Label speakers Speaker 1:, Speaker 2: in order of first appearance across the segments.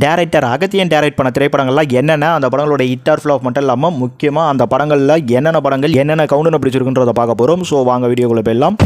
Speaker 1: Director Agathiyan direct பண்ண திரைப்படங்கள்லாம் என்னென்ன, அந்த படங்களோட ஹிட் ஆர் ஃப்ளாப் மட்டும் இல்லாமல் முக்கியமாக அந்த படங்களில் என்னென்ன படங்கள் என்னென்ன கவுண்டனை பிடிச்சிருக்குன்றதை பார்க்க போகிறோம். ஸோ வாங்க வீடியோக்குள்ளே போயிடலாம்.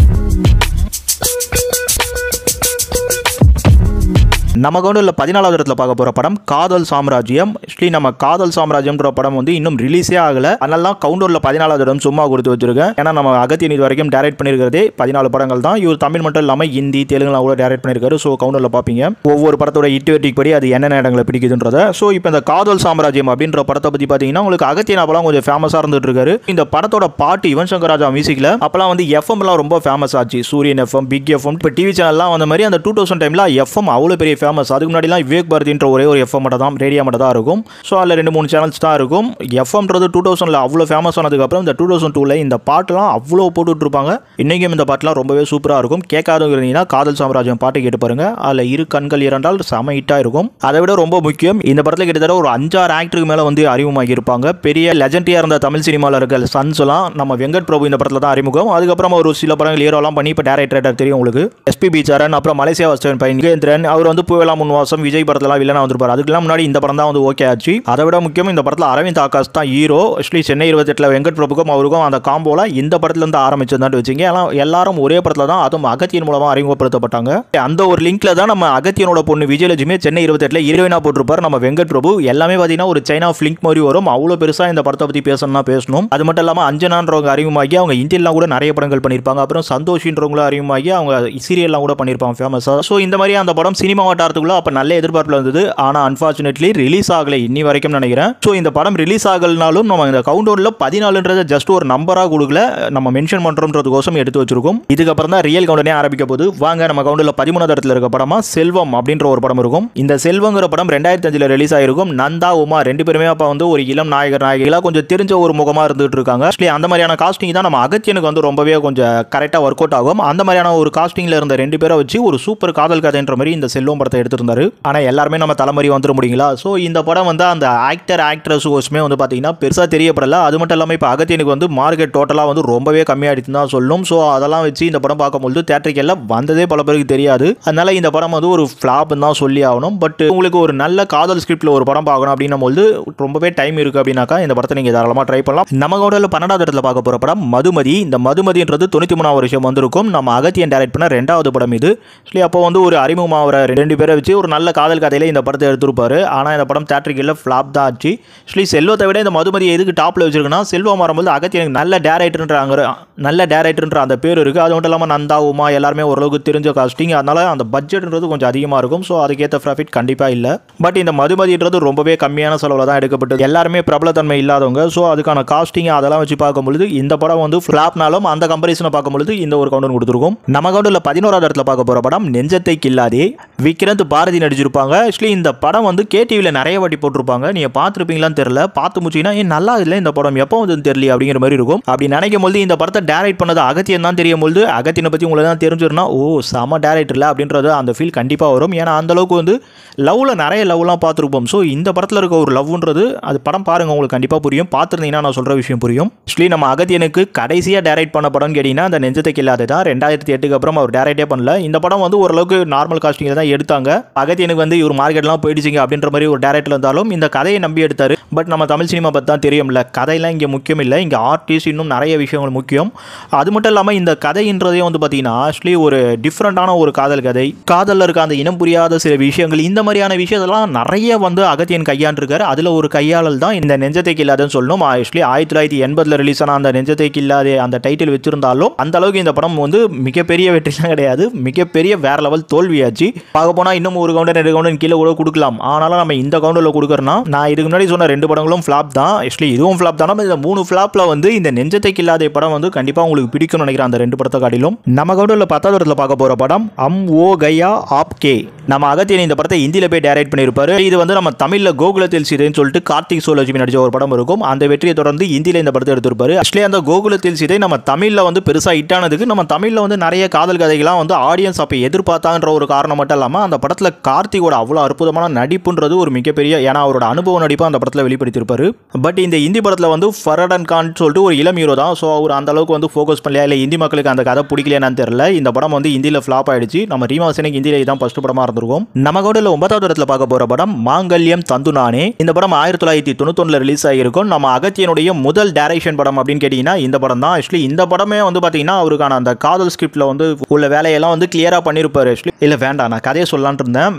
Speaker 1: நம்ம கவுண்டரில் 14வது இடத்துல பார்க்க போகிற படம் காதல் சாம்ராஜ்யம். ஆக்சுவலி நம்ம காதல் சாம்ராஜ்யம்ன்ற படம் வந்து இன்னும் ரிலீஸே ஆகலை. அதனால தான் கவுண்டரில் 14வது இடம் சும்மா கொடுத்து வச்சிருக்கேன். ஏன்னா நம்ம அகத்தியன் இது வரைக்கும் டைரக்ட் பண்ணியிருக்கிறதே 14 படங்கள் தான். இவர் தமிழ் மட்டும் இல்லாமல் ஹிந்தி தெலுங்குலாம் கூட டைரக்ட் பண்ணியிருக்காரு. ஸோ கவுண்டரில் பார்ப்பீங்க ஒவ்வொரு படத்தோட ஹிட் வெட்டிக்கு படி அது என்னென்ன இடங்களை பிடிக்குதுன்றத. ஸோ இப்போ இந்த காதல் சாம்ராஜ்யம் அப்படின்ற படத்தை பற்றி பார்த்தீங்கன்னா உங்களுக்கு அகத்தியன் அப்பெல்லாம் கொஞ்சம் ஃபேமஸாக இருந்துட்டு இருக்காரு. இந்த படத்தோட பாட்டு யுவன் சங்கர் ராஜா மியூசிக்கில் அப்பெல்லாம் வந்து எஃப்எம்லாம் ரொம்ப ஃபேமஸ் ஆச்சு. சூரியன் எஃப்எம், பிக் எஃப்எம், இப்போ டிவி சேனல்லாம் வந்த மாதிரி அந்த 2000 டைமில் எஃப்எம் அவ்வளோ பெரிய ஃபேமஸ். அதுக்கு முன்னாடிலாம் விவேக் பாரதின்ற ஒரே ஒரு எஃப்எம் மட்டும் தான், ரேடியோ மட்டும் தான் இருக்கும். ஸோ அதில் 2-3 சேனல்ஸ் தான் இருக்கும். எஃப்எம்ன்றது 2000ல் அவ்வளோ ஃபேமஸ் ஆனதுக்கப்புறம் இந்த 2002ல் இந்த பாட்டுலாம் அவ்வளோ போட்டுட்டு இருப்பாங்க. இன்றைக்கும் இந்த பாட்டுலாம் ரொம்பவே சூப்பராக இருக்கும். கேட்காதவங்க இருந்தீங்கன்னா காதல் சாம்ராஜ்யம் பாட்டு கேட்டு பாருங்க. அதில் இரு கண்கள் இரண்டால் செம ஹிட்டாக இருக்கும். அதை விட ரொம்ப முக்கியம், இந்த படத்தில் கிட்டத்தட்ட ஒரு 5-6 ஆக்டருக்கு மேலே வந்து அறிமுகமாகி இருப்பாங்க. பெரிய லெஜெண்டரியாக இருந்த தமிழ் சினிமாவில் இருக்க சன்ஸ்லாம் நம்ம வெங்கட் பிரபு இந்த படத்தில் தான் அறிமுகம். அதுக்கப்புறம் ஒரு சில படங்கள் ஹீரோலாம் பண்ணி இப்போ டேரக்டர் தெரியும் உங்களுக்கு. எஸ்பிபி சரண், அப்புறம் மலேசியா வாஸ்தவன் பையன் கேந்திரன், அவர் வந்து பூவேலா முன்வாசம் விஜய் படத்துல வில்லனா வந்திருப்பாரு. அதுக்கெல்லாம் முன்னாடி இந்த படம் தான் வந்து ஓகே ஆச்சு. அதை விட முக்கியம், இந்த படத்தில் அரவிந்த் ஆகாஷ் தான் ஹீரோ. ஆக்சுவலி சென்னை 28ல் வெங்கட் பிரபுக்கும் அவருக்கும் அந்த காம்போல இந்த படத்துல இருந்து ஆரம்பிச்சதுதான் வச்சுங்க. எல்லாரும் ஒரே படத்துல தான், அதுவும் அகத்தியன் மூலமா அறிமுகப்படுத்தப்பட்டாங்க. அந்த ஒரு லிங்க்ல தான் நம்ம அகத்தியனோட பொண்ணு விஜயலட்சுமி சென்னை 28ல் ஹீரோயினா போட்டிருப்பாரு நம்ம வெங்கட் பிரபு. எல்லாமே பார்த்தீங்கன்னா ஒரு சைனா ஃபிளிங்க் மாதிரி வரும். அவ்வளோ பெருசா இந்த படத்தை பற்றி பேசணும். அது மட்டும் இல்லாமல் அஞ்சனான்றவங்க அறிமுகமாகி அவங்க இந்தியெல்லாம் கூட நிறைய படங்கள் பண்ணியிருப்பாங்க. அப்புறம் சந்தோஷின்றவங்களும் அறிமுகமாகி அவங்க சீரியல்லாம் கூட பண்ணியிருப்பாங்க ஃபேமஸா. ஸோ இந்த மாதிரி அந்த படம் சினிமா வட்டாரத்துக்குள்ள அப்போ நல்ல எதிர்பார்ப்பில் இருந்தது. ஆனால் அன்ஃபார்ச்சுனேட்லி ரிலீஸ் ஆகலை இன்னி வரைக்கும் நினைக்கிறேன். ஸோ இந்த படம் ரிலீஸ் ஆகலனாலும் நம்ம இந்த கவுண்டவுன்ல 14ன்றதை ஜஸ்ட் ஒரு நம்பராக கொடுக்கல, நம்ம மென்ஷன் பண்ணுறதுக்கோசம் எடுத்து வச்சிருக்கோம். இதுக்கப்புறம் தான் ரியல் கவுண்டனே ஆரம்பிக்க போது. வாங்க நம்ம கவுண்டரில் 13வது இடத்துல இருக்க படமா செல்வம் அப்படின்ற ஒரு படம் இருக்கும். இந்த செல்வங்கிற படம் 2005ல் ரிலீஸ் ஆயிருக்கும். நந்தா உமா 2 பேருமே அப்போ வந்து ஒரு இளம் நாயகர்களாக கொஞ்சம் தெரிஞ்ச ஒரு முகமாக இருந்துட்டு இருக்காங்க. அந்த மாதிரியான காஸ்டிங் தான் நம்ம அகத்தியனுக்கு வந்து ரொம்பவே கொஞ்சம் கரெக்டாக ஒர்க் அவுட் ஆகும். அந்த மாதிரியான ஒரு காஸ்டிங்ல இருந்த 2 பேரை வச்சு ஒரு சூப்பர் காதல் கதைன்ற மாதிரி இந்த செல்வம் படத்தை எடுத்திருந்தாரு. ஆனால் எல்லாருமே நம்ம தலைமுறை வந்துட முடியுங்களா? ஸோ இந்த படம் வந்து அந்த ஆக்ட்ரஸுமே வந்து பார்த்தீங்கன்னா பெருசாக தெரியப்படல. அது மட்டும் இல்லாமல் இப்போ அகத்தியனுக்கு வந்து மார்க்கெட் டோட்டலாக வந்து ரொம்பவே கம்மியாகிடுச்சு தான் சொல்லணும். ஸோ அதெல்லாம் வச்சு இந்த படம் பார்க்கும்போது தேட்டரிக்கெல்லாம் வந்ததே பல பேருக்கு தெரியாது. அதனால இந்த படம் வந்து ஒரு ஃப்ளாப்னு தான் சொல்லி ஆகணும். பட் உங்களுக்கு ஒரு நல்ல காதல் ஸ்கிரிப்டில் ஒரு படம் பார்க்கணும் அப்படின்னும் போது ரொம்பவே டைம் இருக்குது அப்படின்னாக்கா இந்த படத்தை நீங்கள் தாராளமாக ட்ரை பண்ணலாம். நம்ம கூட 12வது இடத்துல பார்க்க போகிற படம் மதுமதி. இந்த மதுமதின்றது 93வது வருஷம் வந்திருக்கும். நம்ம அகத்தியன் டைரக்ட் பண்ண 2வது படம் இது. அப்போ வந்து ஒரு அறிமுகமாக 2 பேரை வச்சு ஒரு நல்ல காதல் கதையில இந்த படத்தை எடுத்திருப்பாரு. ஆனால் இந்த படம் தேட்டரிக்கெல்லாம் ஃப்ளாப் தான் ஆச்சு. செல்வத்தை விட இந்த மதுமதி எதுக்கு டாப்பில் வச்சிருக்குன்னா, செல்வம் வரும்போது அகத்தியனுக்கு நல்ல டேரக்டர்ன்ற அந்த பேர் இருக்குது. அது மட்டும் இல்லாமல் நந்தா உமா எல்லாருமே ஓரளவுக்கு தெரிஞ்ச காஸ்டிங். அதனால அந்த பட்ஜெட்ன்றது கொஞ்சம் அதிகமாக இருக்கும். ஸோ அதுக்கேற்ற ப்ராஃபிட் கண்டிப்பாக இல்லை. பட் இந்த மதுமதின்றது ரொம்பவே கம்மியான செலவில் தான் எடுக்கப்பட்டது. எல்லாருமே பிரபலத்தன்மை இல்லாதவங்க. ஸோ அதுக்கான காஸ்டிங் அதெல்லாம் வச்சு பார்க்கும்பொழுது இந்த படம் வந்து ஃப்ளாப்னாலும் அந்த கம்பரிசனை பார்க்கும்பொழுது இந்த ஒரு கவுண்டர் கொடுத்துருக்கும். நம்ம கவுண்டரில் 11வது இடத்துல பார்க்க போகிற படம் நெஞ்சத்தை கில்லாதே. விக்ரந்த் பாரதி நடிச்சிருப்பாங்க. ஆக்சுவலி இந்த படம் வந்து கேடிவியில் நிறைய வாட்டி போட்டிருப்பாங்க. நீங்கள் பார்த்துருப்பீங்களான்னு தெரியல. பார்த்து முடிச்சிங்கன்னா நல்லா இல்லை இந்த படம் எப்போ வந்து தெரியல அப்படிங்கிற மாதிரி இருக்கும். அப்படி நினைக்கும் போது இந்த படத்தை டைரக்ட் பண்ணது அகத்தியன் தான் தெரியும் போது அகத்தியனை பற்றி உங்களுக்கு தான் தெரிஞ்சிருந்தா ஓ செம டேரக்டர் இல்லை அப்படின்றது அந்த ஃபீல் கண்டிப்பாக வரும். ஏன்னா அந்த அளவுக்கு வந்து நிறைய லவ்லாம் பார்த்துருப்போம். ஸோ இந்த படத்தில் இருக்க ஒரு லவ்ன்றது அது படம் பாருங்கள் உங்களுக்கு கண்டிப்பாக புரியும். பார்த்துருந்தீங்கன்னா நான் சொல்கிற விஷயம் புரியும். ஆக்சுவலி நம்ம அகத்தியனுக்கு கடைசியாக டைரக்ட் பண்ண படம் கேட்டிங்கன்னா அந்த நெஞ்சத்தை கில்லாதே தான். 2008க்கு அப்புறம் அவர் டைரக்டே பண்ணல. இந்த படம் வந்து ஓரளவுக்கு நார்மல் காஸ்டிங்கில் தான் எடுத்தாங்க. அகத்தியனுக்கு வந்து இவர் மார்க்கெட்லாம் போயிடுச்சிங்க அப்படின்ற மாதிரி ஒரு டேரக்டர் இருந்தாலும் இந்த கதையை நம்பி எடுத்தார். பட் நம்ம தமிழ் சினிமா பற்றி தான் தெரியும்ல, கதையெல்லாம் இங்கே முக்கியம் இல்லை. இங்கே ஆர்டிஸ்ட் இன்னும் நிறைய விஷயங்கள் முக்கியம். அது மட்டும் இல்லாமல் இந்த கதைன்றதே வந்து பார்த்தீங்கன்னா ஆக்சுவலி ஒரு டிஃப்ரெண்டான ஒரு காதல் கதை. காதலில் இருக்க அந்த இனம் புரியாத சில விஷயங்கள், இந்த மாதிரியான விஷயத்தெல்லாம் நிறைய வந்து அகத்தியன் கையாண்டிருக்காரு. அதில் ஒரு கையாளல் தான் இந்த நெஞ்சத்தை கில்லாதேன்னு சொல்லணும். ஆக்சுவலி 1980ல் ரிலீஸ் ஆன அந்த நெஞ்சத்தை கில்லாதே அந்த டைட்டில் வச்சிருந்தாலும் அந்த அளவுக்கு இந்த படம் வந்து மிகப்பெரிய வெற்றிலாம் கிடையாது. மிகப்பெரிய வேற லெவல் தோல்வியாச்சு. பார்க்க போனால் இன்னும் ஒரு கவுண்டர் 2 கவுண்டர் கீழே கூட கொடுக்கலாம். ஆனாலும் நம்ம இந்த கவுண்டரில் கொடுக்குறோன்னா நான் இதுக்கு முன்னாடி சொன்ன 2 படங்களும் ஃப்ளாப் தான். ஆக்சுவலி இதுவும் ஃப்ளாப் தான். இந்த 3 ஃப்ளாப்பில் வந்து இந்த நெஞ்சத்தை கில்லாதே படம் வந்து கண்டிப்பாக உங்களுக்கு பிடிக்கும்னு நினைக்கிறேன் அந்த 2 படத்தை காட்டிலும். நம்ம கவுண்டரில் 10வது இடத்துல பார்க்க போகிற படம் ஓ கயா ஆப்கே. நம்ம அகத்தியன் இந்த படத்தை ஹிந்தியில் போய் டைரக்ட் பண்ணியிருப்பாரு. இது வந்து நம்ம தமிழில் கோகுலத்தில் சீதைன்னு சொல்லிட்டு கார்த்திக் சுப்புலட்சுமி நடிச்ச ஒரு படம் இருக்கும். அந்த வெற்றியை தொடர்ந்து ஹிந்தியில் இந்த படத்தை எடுத்திருப்பாரு. ஆக்சுவலி அந்த கோகுலத்தில் சீதை நம்ம தமிழில் வந்து பெருசாக ஹிட் ஆனதுக்கு நம்ம தமிழில் வந்து நிறைய காதல் கதைகள்லாம் வந்து ஆடியன்ஸ் அப்போ எதிர்பார்த்தாங்கன்ற ஒரு காரணம் மட்டும் இல்லாமல் அந்த படத்தில் கார்த்திகோட அவ்வளோ அற்புதமான நடிப்புன்றது ஒரு மிகப்பெரிய, ஏன்னா அவரோட அனுபவ நடிப்பு அந்த படத்தில் வெளிப்படுத்தியிருப்பாரு. பட் இந்த ஹிந்தி படத்தில் வந்து ஃபரடன் கான் சொல்லிட்டு ஒரு இளம் ஹீரோ தான். ஸோ அவர் அந்த அளவுக்கு வந்து ஃபோக்கஸ் பண்ணல, இல்லை ஹிந்தி மக்களுக்கு அந்த கதை பிடிக்கலையான்னு தெரியல. இந்த படம் வந்து ஹிந்தியில் ஃப்ளாப் ஆயிடுச்சு. நம்ம ரீமாசனுக்கு ஹிந்தியில் தான் ஃபர்ஸ்ட் படமாக இருந்திருக்கும். வந்திருக்கோம். நம்ம கூட 9வது இடத்துல பார்க்க போற படம் மாங்கல்யம் தந்து நானே. இந்த படம் 1991 ரிலீஸ் ஆகியிருக்கும். நம்ம அகத்தியனுடைய முதல் டைரக்ஷன் படம் அப்படின்னு கேட்டீங்கன்னா இந்த படம் தான். ஆக்சுவலி இந்த படமே வந்து பாத்தீங்கன்னா அவருக்கான அந்த காதல் ஸ்கிரிப்ட்ல வந்து உள்ள வேலையெல்லாம் வந்து கிளியரா பண்ணிருப்பாரு. ஆக்சுவலி இல்ல வேண்டாம், நான் கதையை சொல்லலாம்னு இருந்தேன்.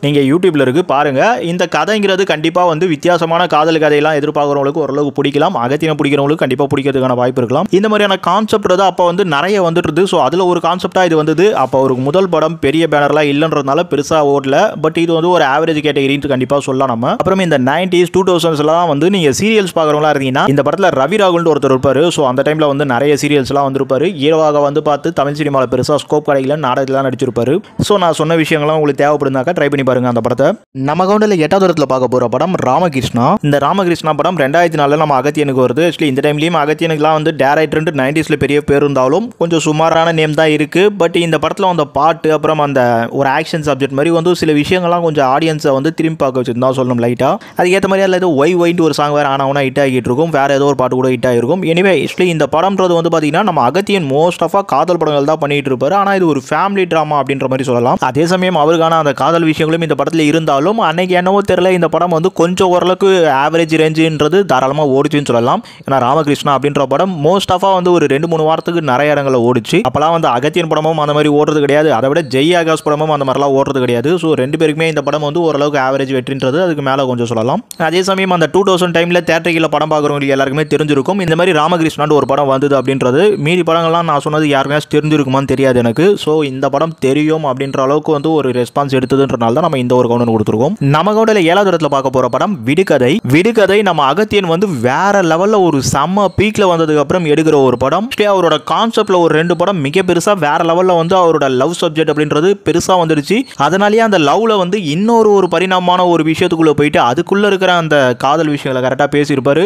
Speaker 1: நீங்க யூடியூப்ல இருக்கு பாருங்க. இந்த கதைங்கிறது கண்டிப்பா வந்து வித்தியாசமான காதல் கதையெல்லாம் எதிர்பார்க்கிறவங்களுக்கு ஓரளவுக்கு பிடிக்கலாம். அகத்தியனை பிடிக்கிறவங்களுக்கு கண்டிப்பா பிடிக்கிறதுக்கான வாய்ப்பு இருக்கலாம். இந்த மாதிரியான கான்செப்ட் அப்ப வந்து நிறைய வந்துட்டு. ஸோ அதுல ஒரு கான்செப்டா இது வந்தது. அப்போ அவருக்கு முதல் படம் பெரிய பேனர்லாம் இல்லைன்றதுனால பெருசா ஓடல. பட் இது வந்து ஒரு ஆவரேஜ் கேட்டகரின்னு கண்டிப்பா சொல்லலாம் நம்ம. அப்புறம் இந்த 90s 2000s வந்து நீங்க சீரியல்ஸ் பார்க்குறவங்களா இருந்தீங்கன்னா இந்த படத்துல ரவி ராகுல்னு ஒருத்தர் இருப்பாரு. ஸோ அந்த டைம்ல வந்து நிறைய சீரியல்ஸ் எல்லாம் வந்திருப்பாரு. ஹீரோவாக வந்து பார்த்து தமிழ் சினிமாவில் பெருசா ஸ்கோப் கிடைக்கல, நாடகத்தில் நடிச்சிருப்பாரு. ஸோ நான் சொன்ன விஷயங்கள்லாம் உங்களுக்கு தேவைப்படுந்தாக்கா ட்ரை பண்ணி பாருங்க அந்த படத்தை. நம்ம கவுண்டில் 8வது இடத்துல பார்க்க போற படம் ராமகிருஷ்ணா. இந்த ராமகிருஷ்ணா படம் 2004 நம்ம அகத்தியனுக்கு வருது. ஆக்சுவலி இந்த டைம்லயும் அகத்தியனுக்குலாம் வந்து டேரக்டர் 90ஸ்ல பெரிய பேர் இருந்தாலும் கொஞ்சம் சுமாரான நேம் தான் இருக்கு. பட் இந்த படத்தில் அந்த பாட்டு அப்புறம் அந்த ஒரு ஆக்ஷன் சப்ஜெக்ட் மாதிரி வந்து சில விஷயங்கள்லாம் கொஞ்சம் ஆடியன்ஸை வந்து திரும்பி பார்க்க வச்சிருந்தா சொல்லணும் லைட்டா. அதுக்கேற்ற மாதிரி அதில் ஏதோ ஒய்ட்டு ஒரு சாங் வேற ஆனவனா ஹிட் ஆகிட்டு இருக்கும். வேற ஏதோ ஒரு பாட்டு கூட ஹிட் ஆகிருக்கும். எனிவே ஆக்சுவலி இந்த படம்ன்றது வந்து பார்த்தீங்கன்னா நம்ம அகத்தியன் மோஸ்ட் ஆஃப் காதல் படங்கள் தான் பண்ணிட்டு இருப்பாரு. ஆனால் இது ஒரு ஃபேமிலி ட்ராமா அப்படின்ற மாதிரி சொல்லலாம். அதே சமயம் அவருக்கான அந்த காதல் விஷயங்களும் இந்த படத்தில் இருந்தாலும் அன்னைக்கு என்னவோ தெரியல இந்த படம் வந்து கொஞ்சம் ஓரளவுக்கு ஆவரேஜ் ரேஞ்சுன்றது தாராளமாக ஓடிச்சுன்னு சொல்லலாம். ஏன்னா ராமகிருஷ்ணா அப்படின்ற படம் மோஸ்ட் ஆஃபாக வந்து ஒரு 2-3 வாரத்துக்கு நிறைய இடங்களில் ஓடிச்சு. அப்போலாம் வந்து அகத்தியன் படமும் அந்த மாதிரி ஓடுறது கிடையாது. அதை விட ஜெய் ஆகாஷ் படமும் அந்த மாதிரிலாம் ஓடுறது கிடையாது. ஸோ ரெண்டு பேருக்குமே இந்த படம் வந்து ஓரளவுக்கு ஆவரேஜ் வெற்றின்றது அதுக்கு மேலே கொஞ்சம் சொல்லலாம். அதே சமயம் அந்த 2000 டைமில் தேட்டரில் படம் பார்க்குறவங்களுக்கு எல்லாருக்குமே தெரிஞ்சிருக்கும் இந்த மாதிரி ராமகிருஷ்ணான்னு ஒரு படம் வந்தது அப்படின்றது. மீதி படங்கள்லாம் நான் சொன்னது யாருமே தெரிஞ்சிருக்குமான்னு தெரியாது எனக்கு. ஸோ இந்த படம் தெரியும் அப்படின்ற அளவுக்கு வந்து ஒரு ரெஸ்பான்ஸ் எடுத்ததுன்றனால தான் நம்ம இந்த ஒரு கவுண்ட் கொடுத்துருக்கோம். நம்ம கவுண்டில் 7வது இடத்துல பார்க்க போற படம் விடுகதை. விடுகதை நம்ம அகத்தியன் வந்து வேற லெவலில் ஒரு செம்ம பீக்ல வந்ததுக்கு அப்புறம் எடுக்கிற ஒரு படம். அவரோட கான்செப்ட்ல ஒரு 2 படம் மிக பெருசா வேற லெவலில் வந்து அவரோட லவ் சப்ஜெக்ட் அப்படின்றது பெருசா வந்துடுச்சு. அதனாலேயே அந்த லவ்ல வந்து இன்னொரு பரிணாமமான ஒரு விஷயத்துக்குள்ள போயிட்டு அதுக்குள்ள இருக்கிற அந்த காதல் விஷயங்களை கரெக்டாக பேசியிருப்பாரு.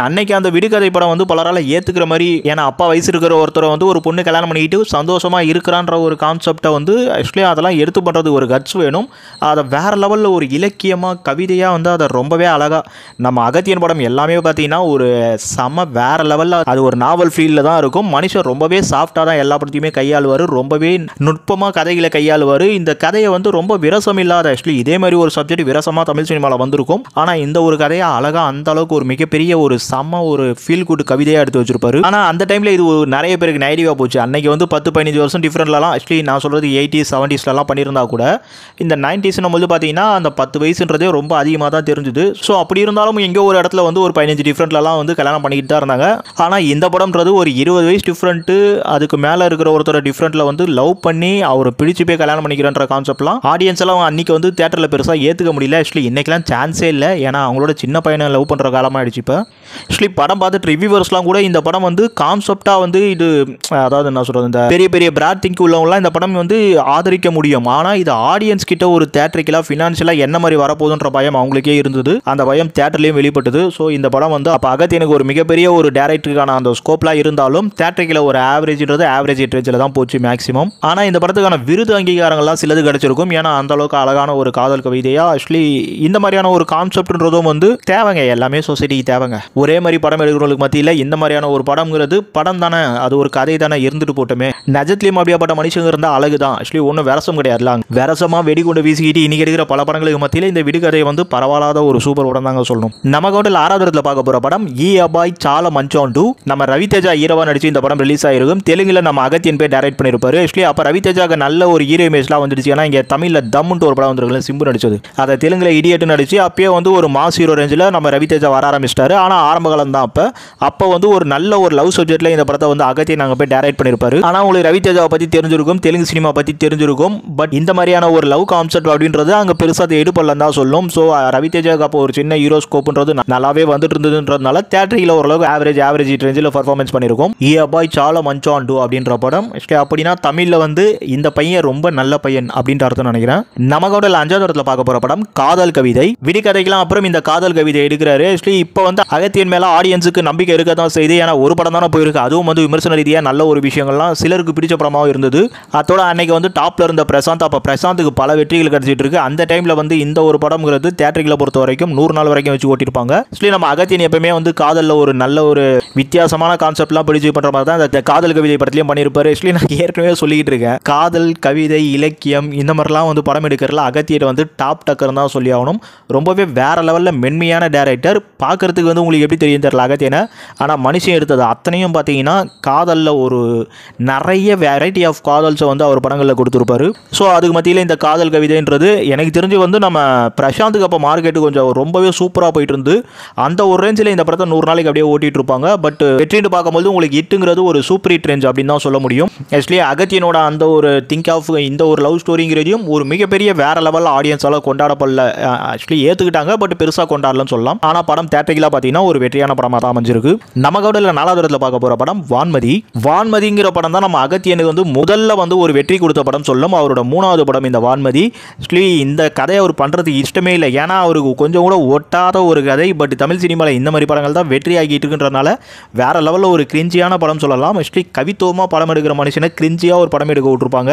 Speaker 1: அன்னைக்கு அந்த விடுகதை படம் வந்து பலரால ஏத்துக்கிற மாதிரி, ஏன்னா அப்பா வயசு இருக்கிற ஒருத்தரை வந்து ஒரு பொண்ணு கல்யாணம் பண்ணிக்கிட்டு சந்தோஷமா இருக்கிறான்ற ஒரு கான்செப்டை வந்து அதெல்லாம் எடுத்து பண்றது ஒரு கட்ஸ் வேணும். அதை வேற லெவலில் ஒரு இலக்கியமா கவிதையா வந்து அதை ரொம்பவே அழகா நம்ம அகத்தியன் படம் எல்லாமே பார்த்தீங்கன்னா ஒரு செம வேற லெவலில் அது ஒரு நாவல் ஃபீல்டில் தான் இருக்கும். மனுஷன் ரொம்பவே சாஃப்டாக தான் எல்லா படத்தையுமே கையாளுவார். ரொம்பவே நுட்பமாக கதைகளை கையாளுவார். இந்த கதையை வந்து ரொம்ப விரசம் இல்லாத இதே மாதிரி ஒரு சப்ஜெக்ட் விரசமாக தமிழ் சினிமாவில் வந்திருக்கும். ஆனால் இந்த ஒரு கதையை அழகா அந்த அளவுக்கு ஒரு மிகப்பெரிய ஒரு செம ஒரு ஃபீல் குட் கவிதையாக எடுத்து வச்சிருப்பாரு. ஆனால் அந்த டைமில் இது நிறைய பேருக்கு நெகட்டிவாக போச்சு. அன்னைக்கு வந்து 10-15 வருஷம் டிஃப்ரெண்ட்லாம் நான் சொல்றது 80s 70sலாம் பண்ணியிருந்தா கூட இந்த 90s நம்ம வந்து பார்த்தீங்கன்னா அந்த 10 வயசுன்றதே ரொம்ப அதிகமாக தான் தெரிஞ்சுது. ஸோ அப்படி இருந்தாலும் எங்கோ ஒரு இடத்துல வந்து ஒரு 15 டிஃப்ரெண்ட்லாம் வந்து கல்யாணம் பண்ணிக்கிட்டு தான் இருந்தாங்க. ஆனால் இந்த படம்ன்றது ஒரு 20 வயசு டிஃப்ரெண்ட்டு, அதுக்கு மேலே இருக்கிற ஒருத்தர் டிஃப்ரெண்ட்டில் வந்து லவ் பண்ணி அவர் பிடிச்சி போய் கல்யாணம் பண்ணிக்கிறன்ற கான்செப்ட்லாம் ஆடியன்ஸ் எல்லாம் அன்னைக்கு வந்து தேட்டரில் பெருசாக ஏற்றுக்க முடியல. இன்னைக்கெல்லாம் சான்ஸே இல்லை. ஏன்னா அவங்களோட சின்ன பையனை லவ் பண்ணுற காலமாகிடுச்சு. இப்போ படம் பார்த்துட்டு ரிவ்யூவர்ஸ்லாம் கூட இந்த படம் வந்து கான்செப்டாக வந்து இது அதாவது என்ன சொல்கிறது, இந்த பெரிய பெரிய பிராட் திங்க் உள்ளவங்களாம் இந்த படம் வந்து ஆதரிக்க முடியும். ஆனால் இது ஆடியன்ஸ் கிட்ட ஒரு தேட்டரிக்கலாக ஃபினான்ஷியலாக என்ன மாதிரி வரப்போகுதுன்ற பயம் அவங்களுக்கே இருந்தது. அந்த பயம் தேட்டர்லேயும் வெளிப்பட்டது. ஸோ இந்த படம் வந்து அப்போ அகத்தியனுக்கு ஒரு மிகப்பெரிய ஒரு டேரக்டருக்கான அந்த ஸ்கோப்லாம் இருந்தாலும் தேட்டரிக்கில் ஒரு ஆவரேஜ்ன்றது ஆவரேஜ் ரேஞ்சில் தான் போச்சு மேக்ஸிமம். ஆனால் இந்த படத்துக்கான விருது அங்கீகாரங்கள்லாம் சிலது கிடைச்சிருக்கும். ஏன்னா அந்த அளவுக்கு அழகான ஒரு காதல் கவிதையா இந்த மாதிரியான ஒரு கான்செப்ட்ன்றதும் வந்து தேவைங்க. எல்லாமே சொசைட்டிக்கு தேவைங்க. ஒரே மாதிரி படம் எடுக்கிறவங்களுக்கு மத்தியில் இந்த மாதிரியான ஒரு படம்ங்கிறது படம் தானே, அது ஒரு கதை தானே, இருந்துட்டு போட்டுமே. நிஜத்திலையும் அப்படியாப்பட்ட மனுஷங்க இருந்தால் அழகு தான். ஒன்றும் விரசம் கிடையாதுலாம். விரசமா வெடிகுண்டு வீசிக்கிட்டு இன்னைக்கு எடுக்கிற பல படங்களுக்கு மத்தியில் இந்த விடுகதை வந்து பரவாயில்லாத ஒரு சூப்பர் படம் தாங்க சொல்லணும். நம்ம கவுண்டில் 6வது இடத்துல பார்க்க போற படம் ஈ அபாய் சால மஞ்சாண்டு. நம்ம ரவிதேஜா ஹீரோவா நடிச்சு இந்த படம் ரிலீஸ் ஆயிருக்கும். தெலுங்குல நம்ம அகத்தியன் போய் டைரக்ட் பண்ணிருப்பாரு. அப்ப ரவிதேஜாக்கு நல்ல ஒரு ஹீரோ இமேஜ்லாம் வந்துடுச்சு. ஏன்னா இங்க தமிழ்ல தம்முன்ட்டு ஒரு படம் வந்துருக்கல, சிம்பு நடிச்சது. அதை தெலுங்குல இடியட் நடிச்சு அப்பயே வந்து ஒரு மாஸ் ஹீரோ ரேஞ்சில் நம்ம ரவிதேஜா வர ஆரம்பிச்சிட்டாரு. ஆனால் ஆரம்ப காலம் தான். அப்போ வந்து ஒரு நல்ல ஒரு லவ் சப்ஜெக்ட்ல இந்த படத்தை வந்து அகத்தியன் நாங்கள் போய் டைரக்ட் பண்ணிருப்பாரு. ஆனால் உங்களுக்கு ரவிதேஜாவை பத்தி தெரிஞ்சிருக்கும், தெலுங்கு சினிமா பத்தி தெரிஞ்சிருக்கும். பட் இந்த மாதிரியான ஒரு லவ் கான்செப்ட் அப்படின்றது அங்கே பெருசாக எடுப்படலாம் தான் சொல்லும். ஸோ ரவிதேஜாவுக்கு அப்போ ஒரு சின்ன ஹீரோ ஸ்கோப்ன்றது நல்லாவே வந்துட்டு இருந்ததுன்றதுனால தேட்டரில் ஓரளவுக்கு ஆவரேஜ் ரேஞ்சில் பர்ஃபார்மன்ஸ் பண்ணியிருக்கும். ஈ அபாய் சால மஞ்சாண்டு அப்படின்ற படம். அப்படின்னா தமிழில் வந்து இந்த பையன் ரொம்ப நல்ல பையன் அப்படின்ற அர்த்தம் நினைக்கிறேன். நமக்கு 5வது இடத்துல பார்க்க போற படம் காதல் கவிதை. விடுகதைக்கெல்லாம் அப்புறம் இந்த காதல் கவிதை எடுக்கிறாரு. இப்போ வந்து அகத்தியன் மேல ஆடியன்ஸுக்கு நம்பிக்கை இருக்க தான் செய்யுது. ஏன்னா ஒரு படம் தானே போயிருக்கு. அதுவும் வந்து விமர்சன ரீதியாக நல்ல ஒரு விஷயங்கள்லாம் சிலருக்கு பிடிச்ச படமாகவும் இருந்தது. அதோட அன்னைக்கு வந்து டாப் டாப்ல இருந்த பிரசாந்த், அப்போ பிரசாந்துக்கு பல வெற்றிகள் கிடைச்சிட்டு இருக்கு. அந்த டைம்ல வந்து இந்த ஒரு படம்ங்கிறது தியேட்டர்களை பொறுத்த வரைக்கும் 100 நாள் வரைக்கும் வச்சு ஓட்டிருப்பாங்க. ஆக்சுவலி நம்ம அகத்தியன் எப்பவுமே வந்து காதல்ல ஒரு நல்ல ஒரு வித்தியாசமான கான்செப்ட்லாம் பிடிச்சி பண்ற மாதிரி தான் இந்த காதல் கவிதை படத்திலையும் பண்ணியிருப்பாரு. ஆக்சுவலி நான் ஏற்கனவே சொல்லிக்கிட்டு இருக்கேன், காதல் கவிதை இலக்கியம் இந்த மாதிரிலாம் வந்து படம் எடுக்கிறதுல அகத்தியர் வந்து டாப் டக்கர் தான் சொல்லி ஆகணும். ரொம்பவே வேற லெவலில் மென்மையான டேரக்டர். பார்க்கறதுக்கு வந்து உங்களுக்கு எப்படி தெரியும் தெரியல அகத்தியனை, ஆனால் மனுஷன் எடுத்தது அத்தனையும் பார்த்தீங்கன்னா காதலில் ஒரு நிறைய வெரைட்டி ஆஃப் காதல்ஸை வந்து அவர் படங்களில் கொடுத்துருப்பாரு. ஸோ அதுக்கு மத்தியில் இந்த காதல் கவிதைன்றது எனக்கு தெரிஞ்சு வந்து நம்ம பிரசாந்துக்கு அப்போ மார்க்கெட்டு கொஞ்சம் ரொம்பவே சூப்பராக போயிட்டு இருந்து அந்த ஒரு ரேஞ்சில் இந்த படத்தை 100 நாளைக்கு அப்படியே ஓட்டிட்டு இருப்பாங்க. பட் வெற்றின்னு பார்க்கும்போது உங்களுக்கு இட்டுங்கிறது ஒரு சூப்பர் ஹிட் ரேஞ்ச் அப்படின்னு தான் சொல்ல முடியும். ஆக்சுவலி அகத்தியனோட அந்த ஒரு திங்க் ஆஃப் இந்த ஒரு லவ் ஸ்டோரிங்கிறதையும் ஒரு மிகப்பெரிய வேற லெவல் ஆடியன்ஸால் கொண்டாடப்படல. ஆக்சுவலி ஏற்றுக்கிட்டாங்க, பட் பெருசாக கொண்டாடலன்னு சொல்லலாம். ஆனால் படம் தேட்டரிக்கலாக பார்த்தீங்கன்னா ஒரு வெற்றியான படமாக தான் அமைஞ்சிருக்கு. நமக்கோட 4வது இடத்துல பார்க்க போகிற படம் வான்மதி. வான்மதிங்கிற படம் தான் நம்ம அகத்தியனுக்கு வந்து முதல்ல வந்து ஒரு வெற்றி கொடுத்த படம் சொல்லும். அவரோட 3வது படம் இந்த வான்மதி. ஆக்சுவலி இந்த கதையை அவர் பண்ணுறதுக்கு இஷ்டமே இல்லை, ஏன்னா அவருக்கு கொஞ்சம் கூட ஒட்டாத ஒரு கதை. பட் தமிழ் சினிமாவில் இந்த மாதிரி படங்கள் தான் வெற்றி ஆகிட்டு இருக்குன்றனால வேற லெவலில் ஒரு கிரிஞ்சியான படம் சொல்லலாம். ஆக்சுவலி கவித்துவமாக படம் எடுக்கிற மனுஷனை கிரிஞ்சியாக ஒரு படம் எடுக்க விட்டுருப்பாங்க.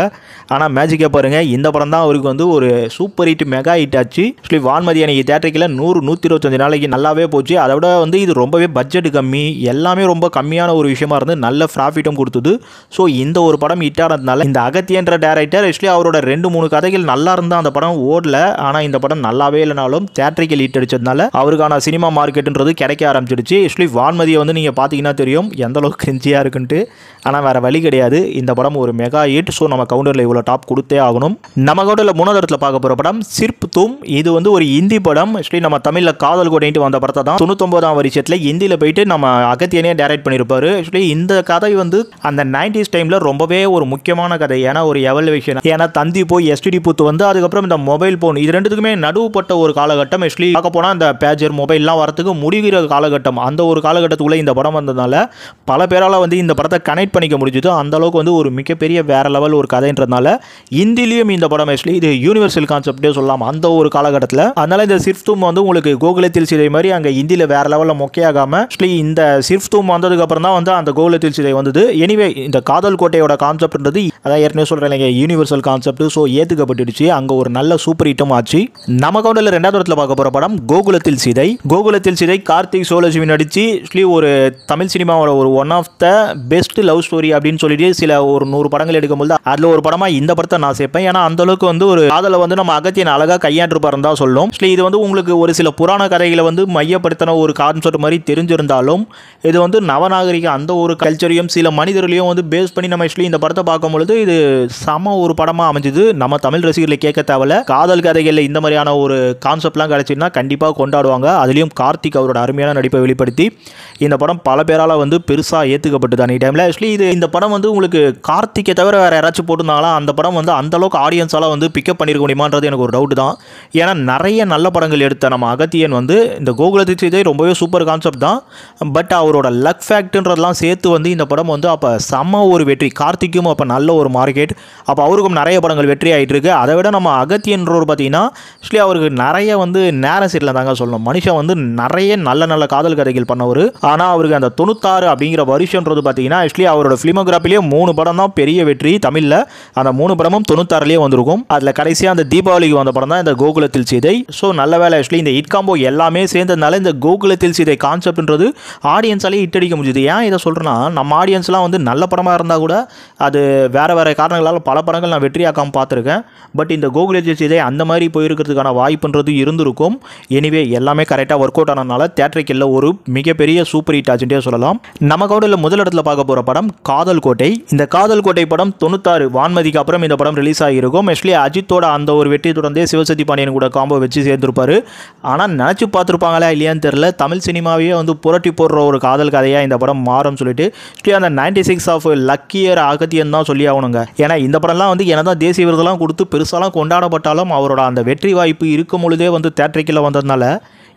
Speaker 1: ஆனால் மேஜிக்காக பாருங்க, இந்த படம் தான் அவருக்கு வந்து ஒரு சூப்பர் ஹிட் மெகா ஹிட் ஆச்சு. ஆக்சுவலி வான்மதி அன்னைக்கு தேட்டரிக்கில் 100-125 நாளைக்கு நல்லாவே போச்சு. அதை விட வந்து இது ரொம்பவே பட்ஜெட் கம்மி, எல்லாமே ரொம்ப கம்மியான ஒரு விஷயமா இருந்து நல்ல ப்ராஃபிட்டும் கொடுத்தது. ஸோ இந்த ஒரு படம் ஹிட் ஆனதுனால இந்த அகத்தியன்ற டேரக்டர் ஆக்சுவலி அவரோட 2-3 கதைகள் நல்லா இருந்தால் அந்த படம் ஓடல. ஆனால் இந்த படம் நல்லாவே இல்லைனாலும் தேட்டரிக்கல் ஹிட் அடிச்சதுனால அவருக்கான சினிமா மார்க்கெட்டுன்றது கிடைக்க ஆரம்பிச்சிடுச்சு. ஆக்சுவலி வான்மதியை வந்து நீங்கள் பார்த்தீங்கன்னா தெரியும் எந்த அளவுக்கு கிரிஞ்சியாக இருக்குன்ட்டு. ஆனால் வேறு வழி கிடையாது, இந்த படம் ஒரு மெகா ஹிட். ஸோ நம்ம கவுண்டரில் இவ்வளோ டாப் கொடுத்தே ஆகணும். நம்ம கவுண்டரில் 3வது இடத்துல பார்க்க போகிற படம் சிர்ப் தும். இது வந்து ஒரு ஹிந்தி படம். ஆக்சுவலி நம்ம தமிழில் காதல் கோட்டைன்ட்டு வந்த படத்தை தான் 99ஆம் வருஷத்தில் ஹிந்தியில் போயிட்டு நம்ம அகத்தியனே டைரக்ட் பண்ணியிருப்பாரு. ஆக்சுவலி இந்த கதை வந்து அந்த 90s டைமில் ரொம்பவே ஒரு முக்கியமான கதை. ஏன்னா ஒரு எவல்யூஷன், ஏன்னா தந்தி போய் எஸ்டிடி பூத்து வந்து அதுக்கப்புறம் இந்த மொபைல் ஃபோன், இது ரெண்டுத்துக்குமே நடுவுப்பட்ட ஒரு காலகட்டம். ஆக்சுவலி பார்க்க போனால் இந்த பேஜர் மொபைல்லாம் வரத்துக்கு முடிகிற காலகட்டம். அந்த ஒரு காலகட்டத்துக்குள்ளே இந்த படம் வந்ததுனால பல பேரால் வந்து இந்த படத்தை கனெக்ட் பண்ணிக்க முடிஞ்சது. அந்த அளவுக்கு வந்து ஒரு மிகப்பெரிய வேற லெவல் ஒரு கதைன்றதுனால ஹிந்திலையும் இந்த படம் ஆக்சுவலி இது யூனிவர்சல் கான்செப்டே சொல்லலாம் அந்த ஒரு காலகட்டத்தில். அதனால இந்த சிர்ஃப்தூம் வந்து உங்களுக்கு கோகுலத்தில் சிதை மாதிரி அங்கே ஹிந்தியில் வேற லெவலில் மொக்கையாகாம ஆக்சுவலி இந்த சிர்ஃப்தூம் வந்ததுக்கு அப்புறம் தான் வந்து அந்த கோகுலத்தில் சிதை வந்தது. எனிவே இந்த காதல் கோட்டையோட கான்செப்ட்ன்றது அதான் ஏற்கனவே சொல்கிறேன் யூனிவர்சல் கான்செப்ட். ஸோ ஏற்றுக்கப்பட்டுடுச்சு, அங்கே ஒரு நல்ல சூப்பர் ஹிட்டும் ஆச்சு. நம்ம கவுண்டரில் 2வது இடத்துல பார்க்க போகிற படம் கோகுலத்தில் சிதை. கோகுலத்தில் சிதை கார்த்திக் சோழசிவி நடிச்சு ஆக்சுவலி ஒரு தமிழ் சினிமாவோட ஒரு one of the best love story அப்படின்னு சொல்லிட்டு சில ஒரு 100 படங்கள் எடுக்கும்போது அதில் ஒரு படமாக இந்த படத்தை நான் சேர்ப்பேன். ஏன்னா அந்த அளவுக்கு வந்து ஒரு காதலை வந்து நம்ம அகத்தியன் அழகாக கையாண்டிருப்பாருன்னு தான் சொல்லும். இது வந்து உங்களுக்கு ஒரு சில புராண கதைகளை வந்து மையப்படுத்தின ஒரு கான்செப்ட் மாதிரி தெரிஞ்சிருந்தாலும் இது வந்து நவநாகரிக அந்த ஒரு கல்ச்சரையும் சில மனிதர்களையும் வந்து பேஸ் பண்ணி நம்ம ஆக்சுவலி இந்த படத்தை பார்க்கும்பொழுது இது சம ஒரு படமாக அமைஞ்சது. நம்ம தமிழ் ரசிகர்களை கேட்க தேவையில்ல, காதல் கதைகளில் இந்த மாதிரியான ஒரு கான்செப்ட்லாம் கிடைச்சின்னா கண்டிப்பாக கொண்டாடுவாங்க. அதுலேயும் கார்த்திக் அவரோட அருமையான நடிப்பை வெளிப்படுத்தி இந்த படம் பல பேரால் வந்து பெருசாக ஏற்றுக்கப்பட்டது அன்றைய டைமில். ஆக்சுவலி இந்த படம் வந்து உங்களுக்கு கார்த்திக்கை தவிர வேறு யாராச்சும் போட்டிருந்தாங்களா அந்த படம் வந்து அந்தளவுக்கு ஆடியன்ஸால் வந்து பிக்கப் பண்ணியிருக்க முடியுமான்றது எனக்கு ஒரு டவுட் தான். ஏன்னா நிறைய நல்ல படங்கள் எடுத்த நம்ம அகத்தியன் வந்து இந்த கோகுலத்தில் சிதை ரொம்பவே சூப்பர் கான்செப்ட் தான். பட் அவரோட லக் ஃபேக்ட்ன்றதெல்லாம் சேர்த்து வந்து இந்த படம் வந்து அப்போ செம்ம ஒரு வெற்றி. கார்த்திக்கும் அப்போ நல்ல ஒரு மார்க்கெட், அப்போ அவருக்கும் நிறைய படங்கள் வெற்றி ஆகிட்டு இருக்கு. அதை விட நம்ம அகத்தியன்றவர் பார்த்தீங்கன்னா ஆக்சுவலி அவருக்கு நிறைய வந்து நேரம் சரியில்லை தாங்க சொல்லணும். மனுஷன் வந்து நிறைய நல்ல நல்ல காதல் கதைகள் பண்ணவர். ஆனால் அவருக்கு அந்த 96 அப்படிங்கிற வருஷன்றது பார்த்தீங்கன்னா ஆக்சுவலி அவரோட ஃபிலிமோகிராஃபிலேயே 3 படம் தான் பெரிய வெற்றி தமிழில். அந்த 3 படமும் 96லேயே வந்திருக்கும். அதில் கடைசியாக அந்த தீபாவளிக்கு வந்த படம் தான் இந்த கோகுலத்தில் சிதை. ஸோ நல்ல வேலை ஆக்சுவலி இந்த ஹிட் காம்போ எல்லாமே சேர்ந்ததுனால இந்த கோகுலத்தில் சிதை கான்செப்ட்ன்றது ஆடியன்ஸாலே ஹிட் அடிக்க முடியுது. ஏன் இதை சொல்கிறேன்னா நம்ம ஆடியன்ஸ்லாம் வந்து நல்ல படமாக இருந்தால் கூட அது வேறு வேறு காரணங்களால் பல படங்கள் நான் வெற்றியாக்காமல் பார்த்துருக்கேன். பட் இந்த கோகுலத்தில் சிதை அந்த மாதிரி போயிருக்கிறதுக்கான வாய்ப்புன்றது இருந்திருக்கும். எனிவே எல்லாமே கரெக்டாக ஒர்க் அவுட் ஆனதுனால தேட்டரிக்கல்ல ஒரு மிகப்பெரிய சூப்பர் ஹிட் ஆச்சுட்டே சொல்லலாம். நம்ம கவுண்டரில் முதல் இடத்துல பார்க்க போகிற படம் காதல் கோட்டை. இந்த காதல் கோட்டை படம் 96 வான்மதிக்கு அப்புறம் இந்த படம் ரிலீஸ் ஆகியிருக்கும். ஆக்சுவலி அஜித்தோட அந்த ஒரு வெற்றி தொடர்ந்தே சிவசக்தி பாண்டியன் கூட காம்போ வச்சு சேர்ந்துருப்பாரு. ஆனால் நினச்சி பார்த்துருப்பாங்களா இல்லையான்னு தெரியல, தமிழ் சினிமாவே வந்து புரட்டி போடுற ஒரு காதல் கதையாக இந்த படம் மாறும் சொல்லிட்டு அந்த 96 ஆஃப் லக்கியர் அகத்தியன் தான் சொல்லி ஆகணுங்க. ஏன்னா இந்த படம்லாம் வந்து என்னதான் தேசிய விருதெல்லாம் கொடுத்து பெருசாலாம் கொண்டாடப்பட்டாலும் அவரோட அந்த வெற்றி வாய்ப்பு இருக்கும் பொழுதே வந்து தேட்டரிக்கில் வந்ததுனால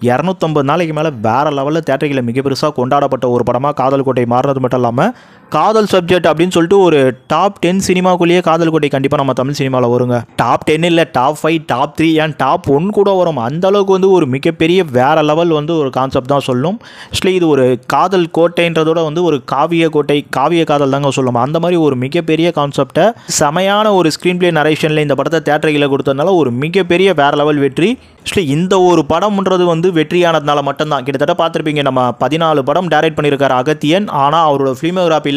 Speaker 1: 250 நாளைக்கு மேலே வேறு லெவலில் தேட்டரிக்கில் மிக பெருசாக கொண்டாடப்பட்ட ஒரு படமாக காதல் கோட்டை மாறினது மட்டும் இல்லாமல் காதல் சப்ஜெக்ட் அப்படின்னு சொல்லிட்டு ஒரு டாப் 10 சினிமாக்குள்ளேயே காதல் கோட்டை கண்டிப்பாக நம்ம தமிழ் சினிமாவில் வருங்க. டாப் 10 இல்லை, டாப் 5, டாப் 3 ஏன் டாப் 1 கூட வரும். அந்த அளவுக்கு வந்து ஒரு மிகப்பெரிய வேற லெவல் வந்து ஒரு கான்செப்ட் தான் சொல்லணும். ஆக்சுவலி இது ஒரு காதல் கோட்டைன்றதோட வந்து ஒரு காவிய கோட்டை, காவிய காதல் தாங்க சொல்லணும். அந்த மாதிரி ஒரு மிகப்பெரிய கான்செப்டை செமையான ஒரு ஸ்க்ரீன் பிளே நரேஷனில் இந்த படத்தை தேட்டரில் கொடுத்ததுனால ஒரு மிகப்பெரிய வேற லெவல் வெற்றி. ஆக்சுவலி இந்த ஒரு படம்ன்றது வந்து வெற்றியானதுனால மட்டும்தான். கிட்டத்தட்ட பார்த்துருப்பீங்க, நம்ம 14 படம் டைரக்ட் பண்ணியிருக்காரு அகத்தியன். ஆனால் அவரோட ஃபிலிமோகிராஃபியில்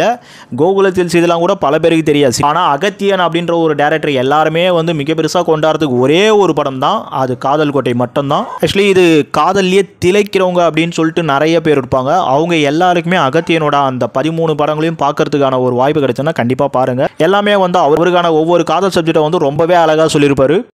Speaker 1: கோகுலத்தில் இதெல்லாம் கூட பல பேருக்கு தெரியாது. ஆனால் அகத்தியன் அப்படின்ற ஒரு டேரக்டர் எல்லாருமே வந்து மிக பெருசாக கொண்டாடுறதுக்கு ஒரே ஒரு படம் தான், அது காதல் கோட்டை மட்டும்தான். ஆக்சுவலி இது காதல்லையே திளைக்கிறவங்க அப்படின்னு சொல்லிட்டு நிறைய பேர் இருப்பாங்க. அவங்க எல்லாருக்குமே அகத்தியனோட அந்த 13 படங்களையும் பார்க்கறதுக்கான ஒரு வாய்ப்பு கிடைச்சுன்னா கண்டிப்பாக பாருங்கள். எல்லாமே வந்து அவருக்கான ஒவ்வொரு காதல் சப்ஜெக்டை வந்து ரொம்பவே அழகாக சொல்லியிருப்பாரு.